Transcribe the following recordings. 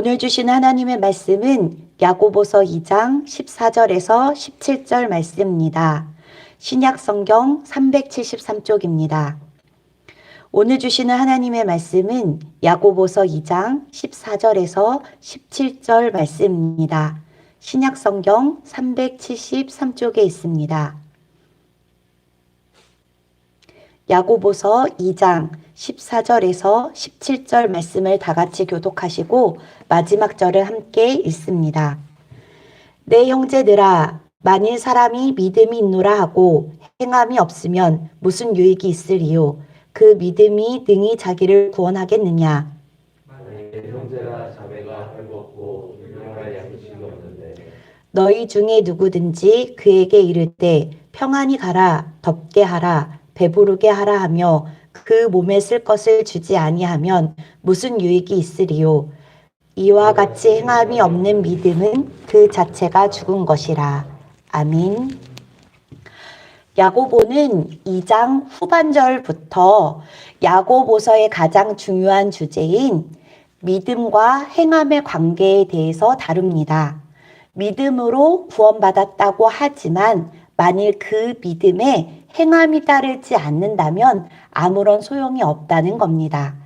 오늘 주신 하나님의 말씀은 야고보서 2장 14절에서 17절 말씀입니다. 신약 성경 373쪽입니다. 오늘 주시는 하나님의 말씀은 야고보서 2장 14절에서 17절 말씀입니다. 신약 성경 373쪽에 있습니다. 야고보서 2장 14절에서 17절 말씀을 다 같이 교독하시고 마지막 절을 함께 읽습니다. 내 형제들아, 만일 사람이 믿음이 있노라 하고 행함이 없으면 무슨 유익이 있으리요? 그 믿음이 능히 자기를 구원하겠느냐? 만일 형제나 자매가 헐벗고 유명할 양식이 없는데 너희 중에 누구든지 그에게 이르되 평안히 가라, 덥게 하라, 배부르게 하라 하며 그 몸에 쓸 것을 주지 아니하면 무슨 유익이 있으리요? 이와 같이 행함이 없는 믿음은 그 자체가 죽은 것이라. 아멘. 야고보는 2장 후반절부터 야고보서의 가장 중요한 주제인 믿음과 행함의 관계에 대해서 다룹니다. 믿음으로 구원받았다고 하지만 만일 그 믿음에 행함이 따르지 않는다면 아무런 소용이 없다는 겁니다.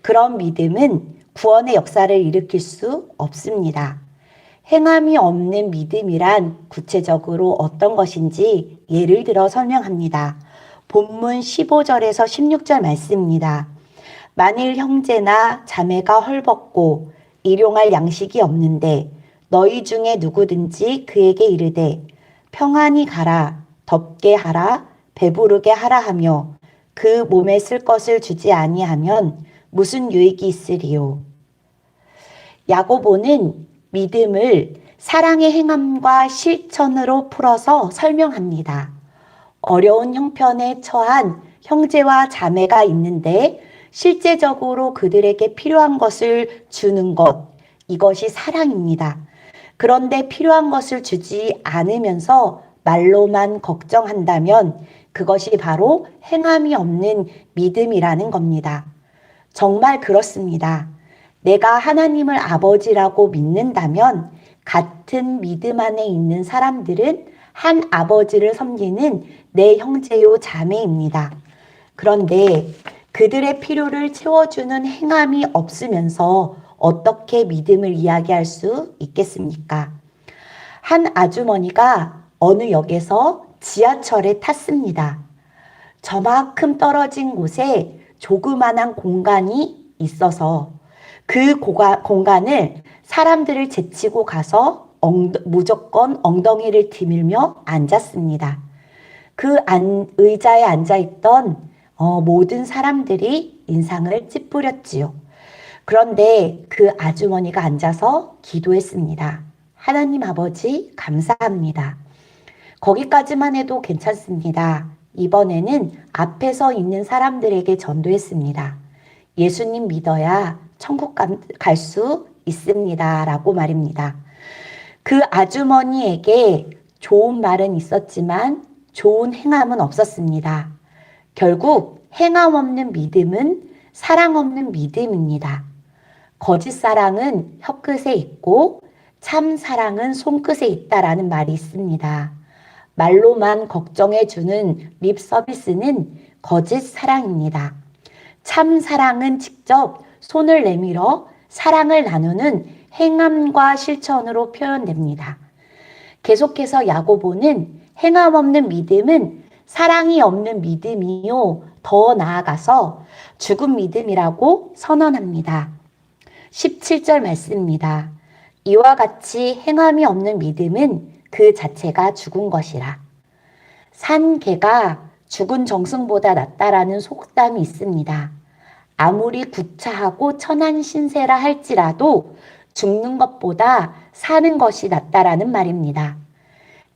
그런 믿음은 구원의 역사를 일으킬 수 없습니다. 행함이 없는 믿음이란 구체적으로 어떤 것인지 예를 들어 설명합니다. 본문 15절에서 16절 말씀입니다. 만일 형제나 자매가 헐벗고 일용할 양식이 없는데 너희 중에 누구든지 그에게 이르되 평안히 가라, 덥게 하라, 배부르게 하라 하며 그 몸에 쓸 것을 주지 아니하면 무슨 유익이 있으리요? 야고보는 믿음을 사랑의 행함과 실천으로 풀어서 설명합니다. 어려운 형편에 처한 형제와 자매가 있는데 실제적으로 그들에게 필요한 것을 주는 것, 이것이 사랑입니다. 그런데 필요한 것을 주지 않으면서 말로만 걱정한다면 그것이 바로 행함이 없는 믿음이라는 겁니다. 정말 그렇습니다. 내가 하나님을 아버지라고 믿는다면 같은 믿음 안에 있는 사람들은 한 아버지를 섬기는 내 형제요 자매입니다. 그런데 그들의 필요를 채워주는 행함이 없으면서 어떻게 믿음을 이야기할 수 있겠습니까? 한 아주머니가 어느 역에서 지하철에 탔습니다. 저만큼 떨어진 곳에 조그만한 공간이 있어서 그 공간을 사람들을 제치고 가서 무조건 엉덩이를 디밀며 앉았습니다. 그 의자에 앉아있던 모든 사람들이 인상을 찌푸렸지요. 그런데 그 아주머니가 앉아서 기도했습니다. 하나님 아버지 감사합니다. 거기까지만 해도 괜찮습니다. 이번에는 앞에서 있는 사람들에게 전도했습니다. 예수님 믿어야 천국 갈 수 있습니다. 라고 말입니다. 그 아주머니에게 좋은 말은 있었지만 좋은 행함은 없었습니다. 결국 행함 없는 믿음은 사랑 없는 믿음입니다. 거짓 사랑은 혀끝에 있고 참 사랑은 손끝에 있다라는 말이 있습니다. 말로만 걱정해주는 립 서비스는 거짓 사랑입니다. 참 사랑은 직접 손을 내밀어 사랑을 나누는 행함과 실천으로 표현됩니다. 계속해서 야고보는 행함 없는 믿음은 사랑이 없는 믿음이요, 더 나아가서 죽은 믿음이라고 선언합니다. 17절 말씀입니다. 이와 같이 행함이 없는 믿음은 그 자체가 죽은 것이라. 산 개가 죽은 정승보다 낫다라는 속담이 있습니다. 아무리 구차하고 천한 신세라 할지라도 죽는 것보다 사는 것이 낫다라는 말입니다.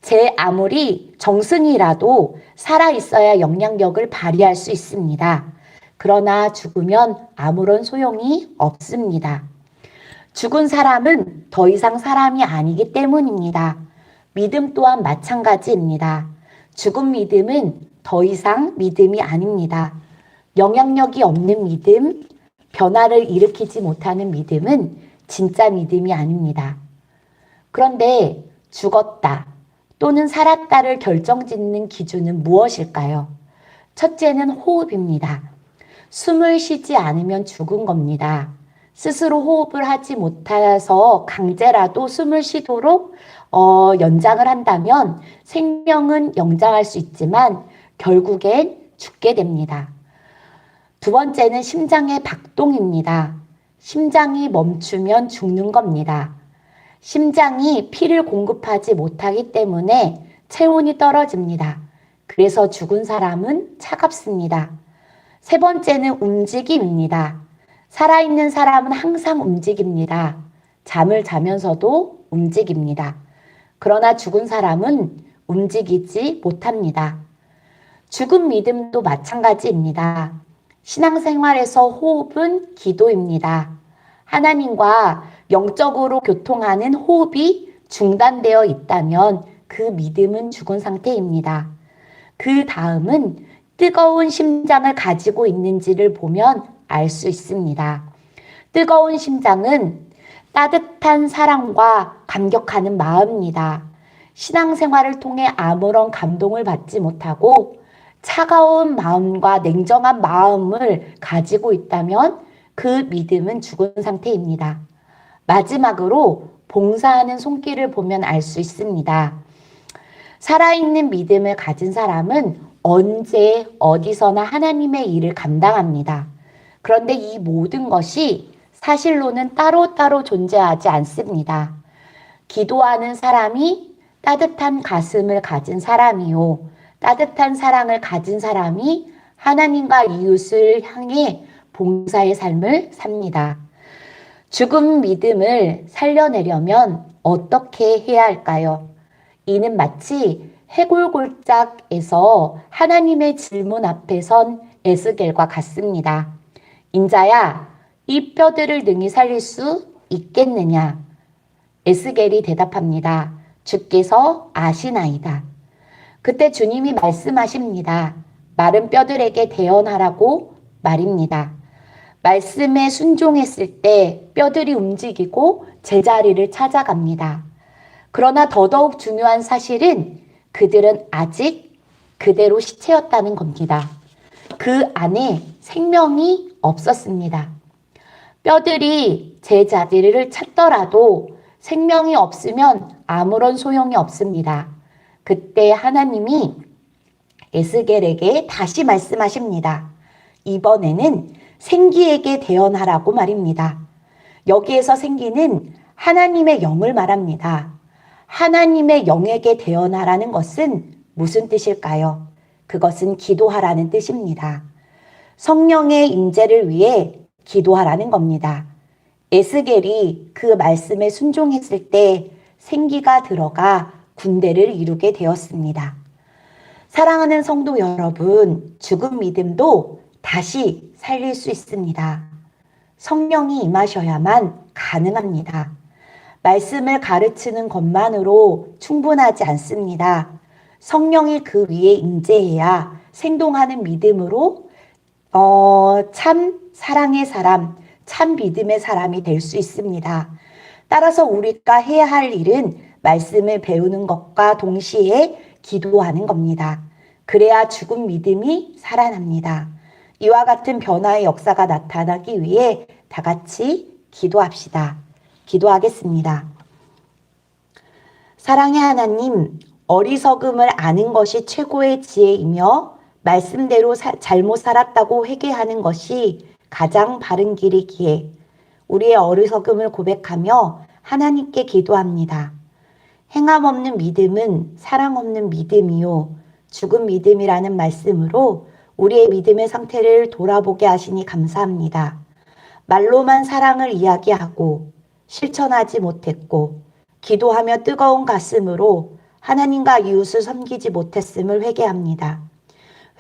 제 아무리 정승이라도 살아있어야 영향력을 발휘할 수 있습니다. 그러나 죽으면 아무런 소용이 없습니다. 죽은 사람은 더 이상 사람이 아니기 때문입니다. 믿음 또한 마찬가지입니다. 죽은 믿음은 더 이상 믿음이 아닙니다. 영향력이 없는 믿음, 변화를 일으키지 못하는 믿음은 진짜 믿음이 아닙니다. 그런데 죽었다 또는 살았다를 결정짓는 기준은 무엇일까요? 첫째는 호흡입니다. 숨을 쉬지 않으면 죽은 겁니다. 스스로 호흡을 하지 못해서 강제라도 숨을 쉬도록 연장을 한다면 생명은 영장할 수 있지만 결국엔 죽게 됩니다. 두 번째는 심장의 박동입니다. 심장이 멈추면 죽는 겁니다. 심장이 피를 공급하지 못하기 때문에 체온이 떨어집니다. 그래서 죽은 사람은 차갑습니다. 세 번째는 움직임입니다. 살아있는 사람은 항상 움직입니다. 잠을 자면서도 움직입니다. 그러나 죽은 사람은 움직이지 못합니다. 죽은 믿음도 마찬가지입니다. 신앙생활에서 호흡은 기도입니다. 하나님과 영적으로 교통하는 호흡이 중단되어 있다면 그 믿음은 죽은 상태입니다. 그 다음은 뜨거운 심장을 가지고 있는지를 보면 알 수 있습니다. 뜨거운 심장은 따뜻한 사랑과 감격하는 마음입니다. 신앙생활을 통해 아무런 감동을 받지 못하고 차가운 마음과 냉정한 마음을 가지고 있다면 그 믿음은 죽은 상태입니다. 마지막으로 봉사하는 손길을 보면 알 수 있습니다. 살아있는 믿음을 가진 사람은 언제 어디서나 하나님의 일을 감당합니다. 그런데 이 모든 것이 사실로는 따로따로 존재하지 않습니다. 기도하는 사람이 따뜻한 가슴을 가진 사람이요. 따뜻한 사랑을 가진 사람이 하나님과 이웃을 향해 봉사의 삶을 삽니다. 죽은 믿음을 살려내려면 어떻게 해야 할까요? 이는 마치 해골골짝에서 하나님의 질문 앞에 선 에스겔과 같습니다. 인자야, 이 뼈들을 능히 살릴 수 있겠느냐? 에스겔이 대답합니다. 주께서 아시나이다. 그때 주님이 말씀하십니다. 마른 뼈들에게 대언하라고 말입니다. 말씀에 순종했을 때 뼈들이 움직이고 제자리를 찾아갑니다. 그러나 더더욱 중요한 사실은 그들은 아직 그대로 시체였다는 겁니다. 그 안에 생명이 없었습니다. 뼈들이 제자리를 찾더라도 생명이 없으면 아무런 소용이 없습니다. 그때 하나님이 에스겔에게 다시 말씀하십니다. 이번에는 생기에게 대언하라고 말입니다. 여기에서 생기는 하나님의 영을 말합니다. 하나님의 영에게 대언하라는 것은 무슨 뜻일까요? 그것은 기도하라는 뜻입니다. 성령의 임재를 위해 기도하라는 겁니다. 에스겔이 그 말씀에 순종했을 때 생기가 들어가 군대를 이루게 되었습니다. 사랑하는 성도 여러분, 죽은 믿음도 다시 살릴 수 있습니다. 성령이 임하셔야만 가능합니다. 말씀을 가르치는 것만으로 충분하지 않습니다. 성령이 그 위에 임재해야 생동하는 믿음으로 참 사랑의 사람, 참 믿음의 사람이 될 수 있습니다. 따라서 우리가 해야 할 일은 말씀을 배우는 것과 동시에 기도하는 겁니다. 그래야 죽은 믿음이 살아납니다. 이와 같은 변화의 역사가 나타나기 위해 다 같이 기도합시다. 기도하겠습니다. 사랑의 하나님, 어리석음을 아는 것이 최고의 지혜이며 말씀대로 잘못 살았다고 회개하는 것이 가장 바른 길이기에 우리의 어리석음을 고백하며 하나님께 기도합니다. 행함 없는 믿음은 사랑 없는 믿음이요 죽은 믿음이라는 말씀으로 우리의 믿음의 상태를 돌아보게 하시니 감사합니다. 말로만 사랑을 이야기하고 실천하지 못했고 기도하며 뜨거운 가슴으로 하나님과 이웃을 섬기지 못했음을 회개합니다.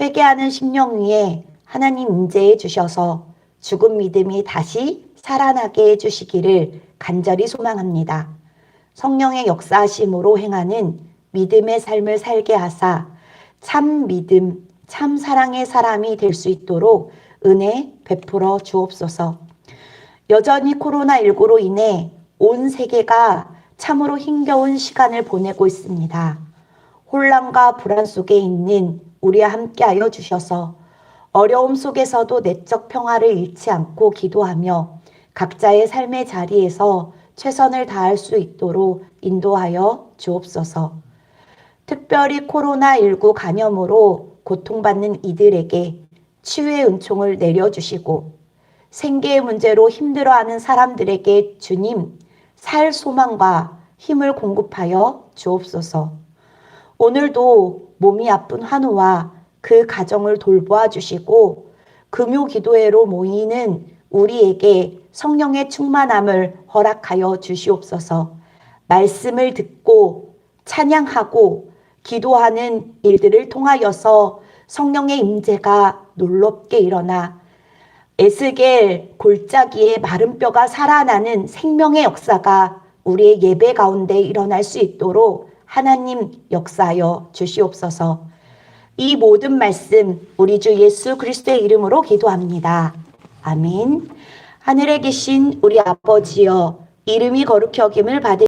회개하는 심령 위에 하나님 임재해 주셔서 죽은 믿음이 다시 살아나게 해주시기를 간절히 소망합니다. 성령의 역사하심으로 행하는 믿음의 삶을 살게 하사 참 믿음, 참 사랑의 사람이 될 수 있도록 은혜 베풀어 주옵소서. 여전히 코로나19로 인해 온 세계가 참으로 힘겨운 시간을 보내고 있습니다. 혼란과 불안 속에 있는 우리와 함께하여 주셔서 어려움 속에서도 내적 평화를 잃지 않고 기도하며 각자의 삶의 자리에서 최선을 다할 수 있도록 인도하여 주옵소서. 특별히 코로나19 감염으로 고통받는 이들에게 치유의 은총을 내려주시고 생계의 문제로 힘들어하는 사람들에게 주님 살 소망과 힘을 공급하여 주옵소서. 오늘도 몸이 아픈 환우와 그 가정을 돌보아 주시고 금요 기도회로 모이는 우리에게 성령의 충만함을 허락하여 주시옵소서. 말씀을 듣고 찬양하고 기도하는 일들을 통하여서 성령의 임재가 놀랍게 일어나 에스겔 골짜기에 마른 뼈가 살아나는 생명의 역사가 우리의 예배 가운데 일어날 수 있도록 하나님 역사하여 주시옵소서. 이 모든 말씀 우리 주 예수 그리스도의 이름으로 기도합니다. 아멘. 하늘에 계신 우리 아버지여, 이름이 거룩히 여김을 받으